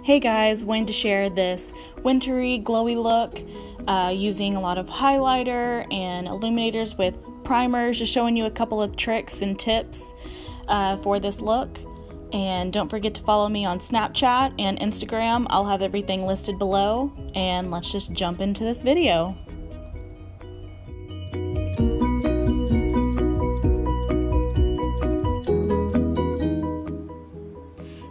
Hey guys, wanted to share this wintry glowy look using a lot of highlighter and illuminators with primers, just showing you a couple of tricks and tips for this look. And don't forget to follow me on Snapchat and Instagram. I'll have everything listed below, and let's just jump into this video.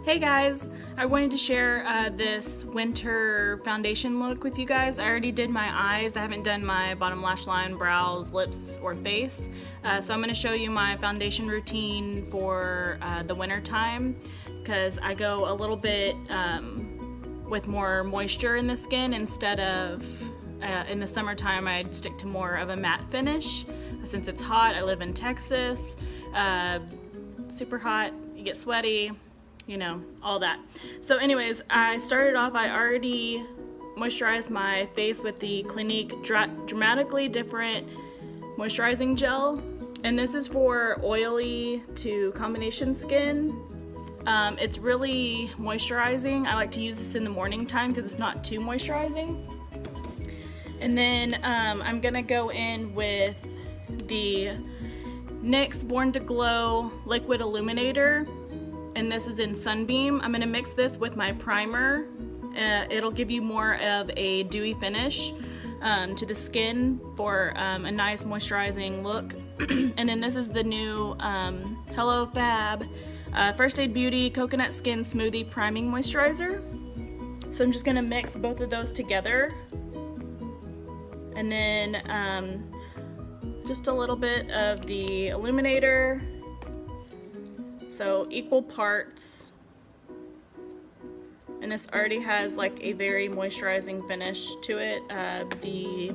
Hey guys, I wanted to share this winter foundation look with you guys. I already did my eyes. I haven't done my bottom lash line, brows, lips, or face. So I'm going to show you my foundation routine for the winter time, because I go a little bit with more moisture in the skin instead of in the summertime. I'd stick to more of a matte finish. Since it's hot, I live in Texas, super hot, you get sweaty, you know, all that. So anyways, I started off, I already moisturized my face with the Clinique Dramatically Different Moisturizing Gel. And this is for oily to combination skin. It's really moisturizing. I like to use this in the morning time because it's not too moisturizing. And then I'm gonna go in with the NYX Born to Glow Liquid Illuminator. And this is in Sunbeam. I'm going to mix this with my primer. It'll give you more of a dewy finish to the skin for a nice moisturizing look. And then this is the new Hello Fab First Aid Beauty Coconut Skin Smoothie Priming Moisturizer. So I'm just going to mix both of those together. And then just a little bit of the illuminator. So equal parts, and this already has like a very moisturizing finish to it. The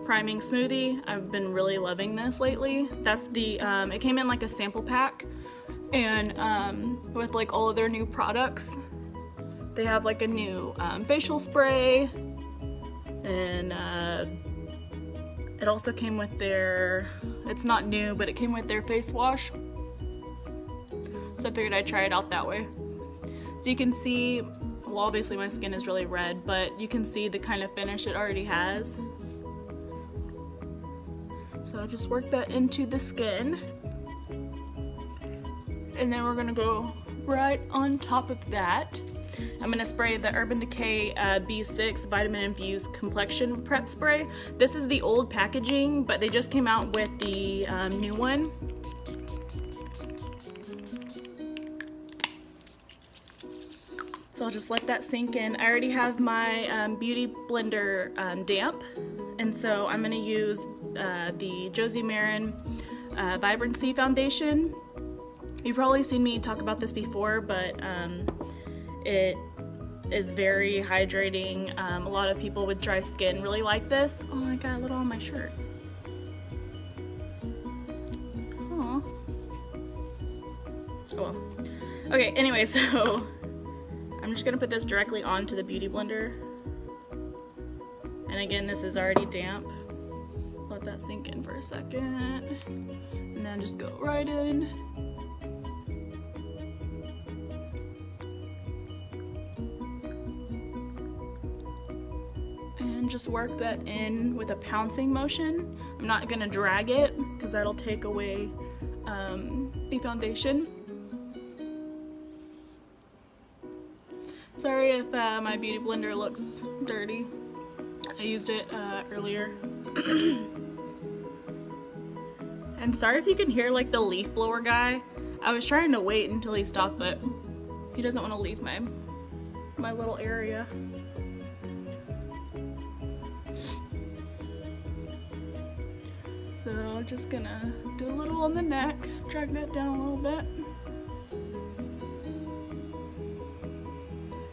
priming smoothie, I've been really loving this lately. That's the, it came in like a sample pack, and with like all of their new products. They have like a new facial spray, and it also came with their, it's not new, but it came with their face wash. So I figured I'd try it out that way. So you can see, well, obviously my skin is really red, but you can see the kind of finish it already has. So I'll just work that into the skin. And then we're gonna go right on top of that. I'm gonna spray the Urban Decay B6 Vitamin Infused Complexion Prep Spray. This is the old packaging, but they just came out with the new one. So I'll just let that sink in. I already have my Beauty Blender damp, and so I'm gonna use the Josie Maron Vibrancy Foundation. You've probably seen me talk about this before, but it is very hydrating. A lot of people with dry skin really like this. Oh, I got a little on my shirt. Aw. Oh well. Okay, anyway, so I'm just gonna put this directly onto the Beauty Blender. And again, this is already damp. Let that sink in for a second. And then just go right in. And just work that in with a pouncing motion. I'm not gonna drag it because that'll take away the foundation. Sorry if my Beauty Blender looks dirty. I used it earlier. And sorry if you can hear like the leaf blower guy. I was trying to wait until he stopped, but he doesn't want to leave my little area. So I'm just gonna do a little on the neck, drag that down a little bit.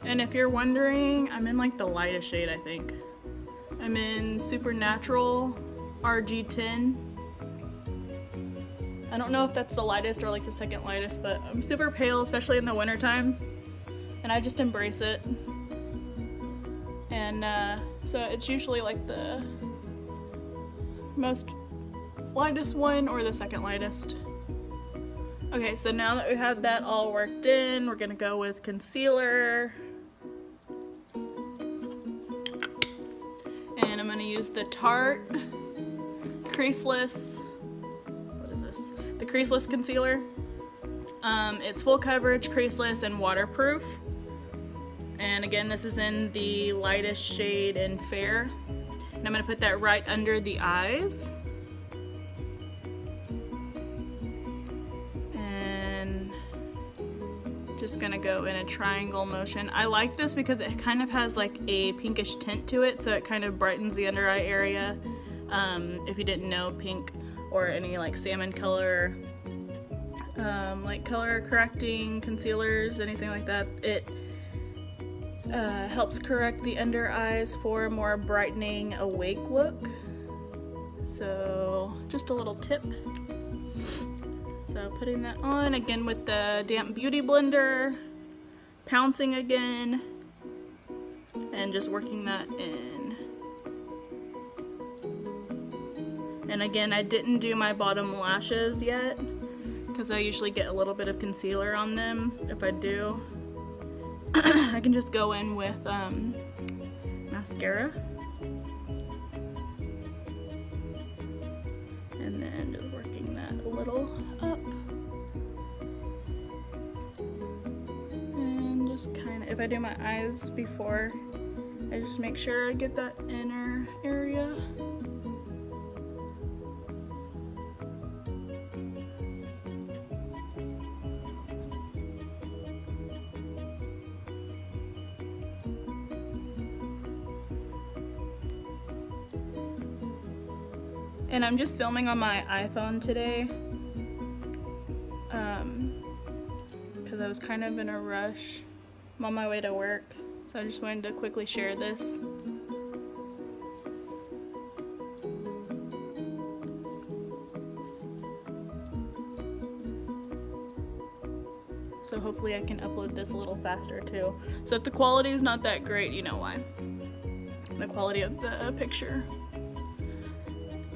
And if you're wondering, I'm in like the lightest shade, I think. I'm in Supernatural RG10. I don't know if that's the lightest or like the second lightest, but I'm super pale, especially in the wintertime. And I just embrace it. And so it's usually like the most lightest one or the second lightest. Okay, so now that we have that all worked in, we're gonna go with concealer. And I'm gonna use the Tarte creaseless, what is this? The creaseless concealer. It's full coverage, creaseless, and waterproof. And again, this is in the lightest shade in Fair. And I'm gonna put that right under the eyes. Just gonna go in a triangle motion. I like this because it kind of has like a pinkish tint to it, so it kind of brightens the under eye area. If you didn't know, pink or any like salmon color, like color correcting concealers, anything like that, it helps correct the under eyes for a more brightening, awake look. So just a little tip. So putting that on again with the damp beauty blender, pouncing again, and just working that in. And again, I didn't do my bottom lashes yet because I usually get a little bit of concealer on them. If I do, I can just go in with mascara. And then just working that a little up. And just kind of, if I do my eyes before, I just make sure I get that inner area. And I'm just filming on my iPhone today because I was kind of in a rush. I'm on my way to work, so I just wanted to quickly share this. So hopefully I can upload this a little faster too. So if the quality is not that great, you know why. The quality of the picture.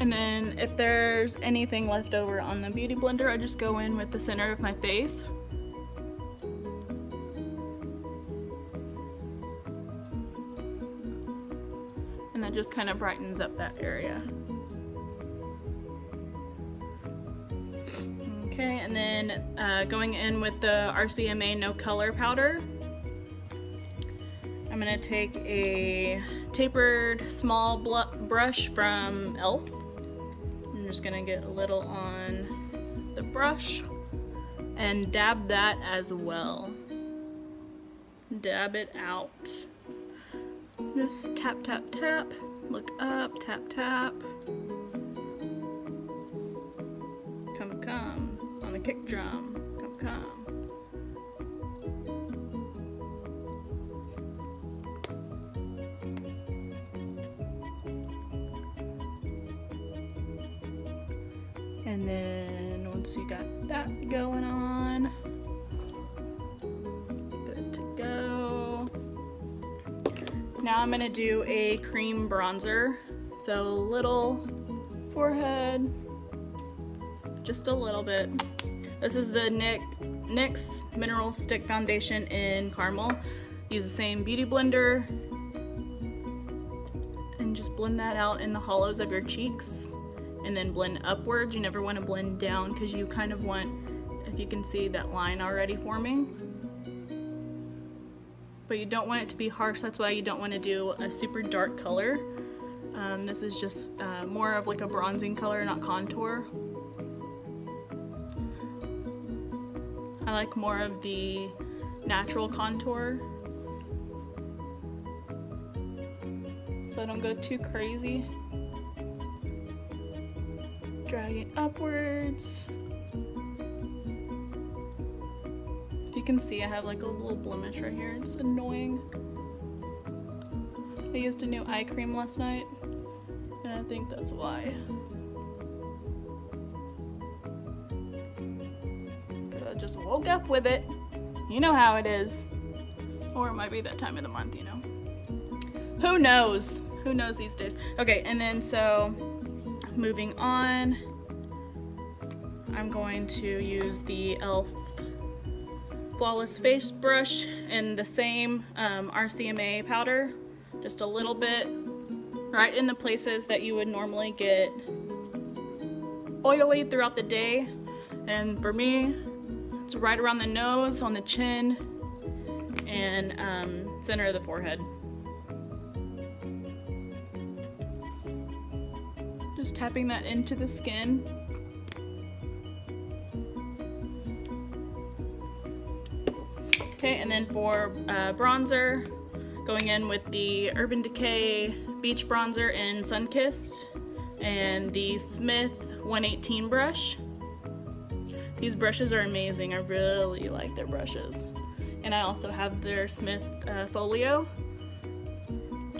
And then if there's anything left over on the beauty blender, I just go in with the center of my face. And that just kind of brightens up that area. Okay, and then going in with the RCMA No Color Powder. I'm gonna take a tapered small brush from e.l.f. I'm just gonna get a little on the brush and dab that as well. Dab it out. Just tap, tap, tap. Look up, tap, tap. Come, come. On the kick drum. Come, come. And then once you got that going on, good to go. Now I'm gonna do a cream bronzer. So a little forehead, just a little bit. This is the NYX Mineral Stick Foundation in Caramel. Use the same beauty blender and just blend that out in the hollows of your cheeks. And then blend upwards. You never want to blend down because you kind of want, if you can see that line already forming. But you don't want it to be harsh, that's why you don't want to do a super dark color. This is just more of like a bronzing color, not contour. I like more of the natural contour, so I don't go too crazy. Drag it upwards. If you can see, I have like a little blemish right here. It's annoying. I used a new eye cream last night, and I think that's why. I just woke up with it. You know how it is. Or it might be that time of the month, you know. Who knows? Who knows these days? Okay, and then so moving on, I'm going to use the e.l.f. Flawless Face Brush in the same RCMA powder, just a little bit right in the places that you would normally get oily throughout the day. And for me, it's right around the nose, on the chin, and center of the forehead. Just tapping that into the skin. Okay, and then for bronzer, going in with the Urban Decay Beach Bronzer in Sunkissed and the Smith 118 brush. These brushes are amazing. I really like their brushes. And I also have their Smith Folio.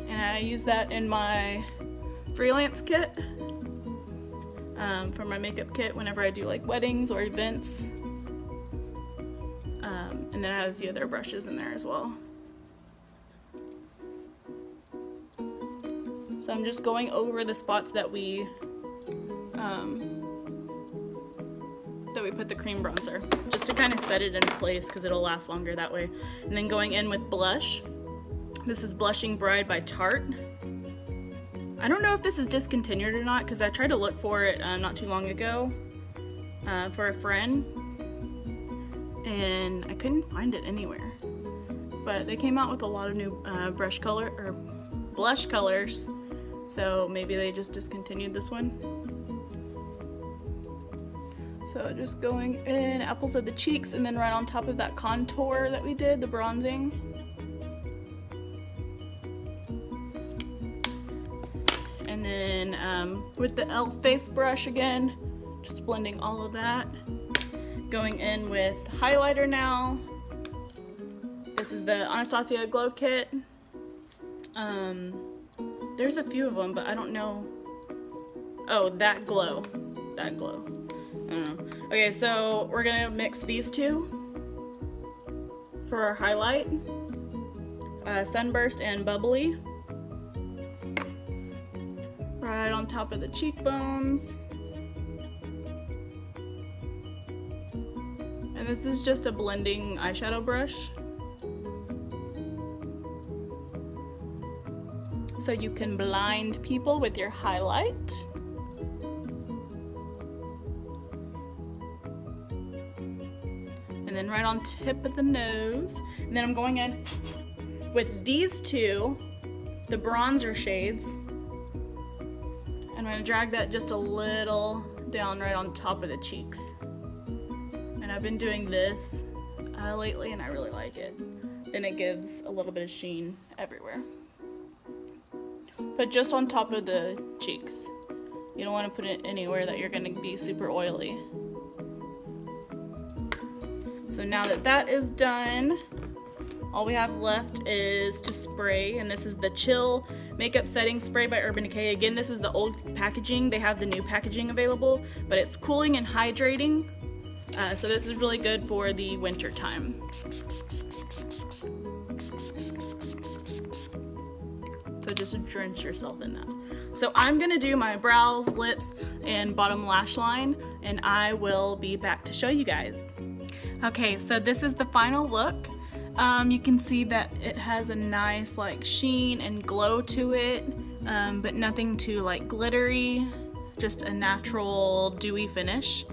And I use that in my freelance kit for my makeup kit whenever I do like weddings or events. And then I have a few other brushes in there as well. So I'm just going over the spots that we put the cream bronzer, just to kind of set it in place because it'll last longer that way. And then going in with blush. This is Blushing Bride by Tarte. I don't know if this is discontinued or not because I tried to look for it not too long ago for a friend, and I couldn't find it anywhere. But they came out with a lot of new blush colors, so maybe they just discontinued this one. So just going in apples of the cheeks and then right on top of that contour that we did, the bronzing. And then with the e.l.f. face brush again, just blending all of that. Going in with highlighter now. This is the Anastasia Glow Kit. There's a few of them, but I don't know. Oh, that glow. That glow. I don't know. Okay, so we're gonna mix these two for our highlight. Sunburst and Bubbly. Right on top of the cheekbones. And this is just a blending eyeshadow brush. So you can blind people with your highlight. And then right on tip of the nose. And then I'm going in with these two, the bronzer shades. I'm gonna drag that just a little down right on top of the cheeks. And I've been doing this lately and I really like it. Then it gives a little bit of sheen everywhere. But just on top of the cheeks. You don't want to put it anywhere that you're gonna be super oily. So now that that is done, all we have left is to spray, and this is the Chill Makeup Setting Spray by Urban Decay. Again, this is the old packaging. They have the new packaging available, but it's cooling and hydrating. So this is really good for the winter time. So just drench yourself in that. So I'm gonna do my brows, lips, and bottom lash line, and I will be back to show you guys. Okay, so this is the final look. You can see that it has a nice like sheen and glow to it, but nothing too like glittery, just a natural dewy finish.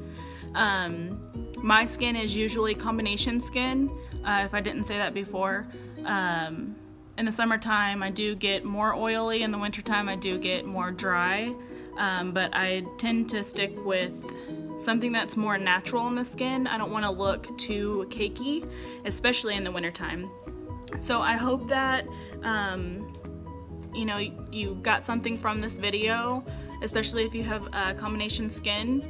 My skin is usually combination skin, if I didn't say that before. In the summertime I do get more oily, in the wintertime I do get more dry, but I tend to stick with something that's more natural in the skin. I don't want to look too cakey, especially in the wintertime. So I hope that you know, you got something from this video, especially if you have combination skin.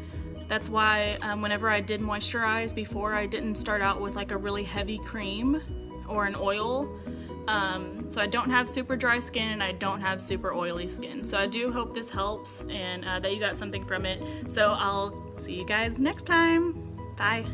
That's why whenever I did moisturize before, I didn't start out with like a really heavy cream or an oil. So I don't have super dry skin and I don't have super oily skin. So I do hope this helps and that you got something from it. So I'll see you guys next time. Bye.